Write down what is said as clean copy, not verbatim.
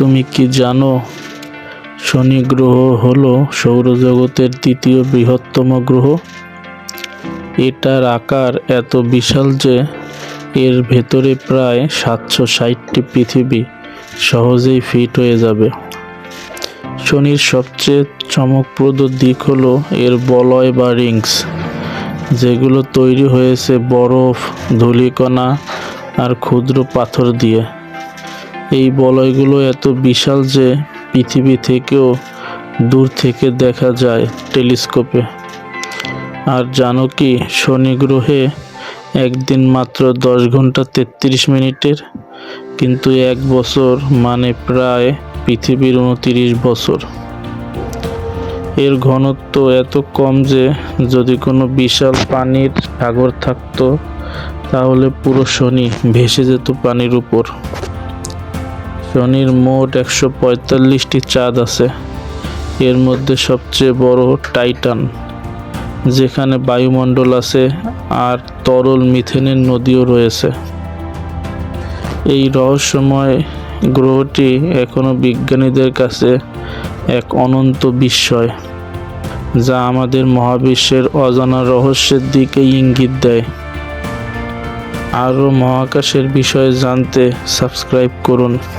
তুমি কি জানো, শনি গ্রহ হলো সৌরজগতের তৃতীয় বৃহত্তম গ্রহ। এটার আকার এত বিশাল যে এর ভেতরে প্রায় 760টি পৃথিবী সহজেই ফিট হয়ে যাবে। শনির সবচেয়ে চমকপ্রদ দিক হলো এর বলয় বা রিংস, যেগুলো তৈরি হয়েছে বরফ, ধূলিকণা আর ক্ষুদ্র পাথর দিয়ে। এই বলয়গুলো এত বিশাল যে পৃথিবী থেকেও দূর থেকে দেখা যায় টেলিস্কোপে। আর জানো কি, শনি গ্রহে একদিন মাত্র 10 ঘন্টা 33 মিনিটের, কিন্তু এক বছর মানে প্রায় পৃথিবীর 29 বছর। এর ঘনত্ব এত কম যে যদি কোনো বিশাল পানির সাগর থাকতো তাহলে পুরো শনি ভেসে যেত পানির উপর। শনির মোট 145টি চাঁদ আছে। এর মধ্যে সবচেয়ে বড় টাইটান, যেখানে বায়ুমণ্ডল আছে আর তরল মিথেনের নদীও রয়েছে। এই রহস্যময় গ্রহটি এখনো বিজ্ঞানীদের কাছে এক অনন্ত বিস্ময়, যা আমাদের মহাবিশ্বের অজানা রহস্যের দিকে ইঙ্গিত দেয়। আরও মহাকাশের বিষয়ে জানতে সাবস্ক্রাইব করুন।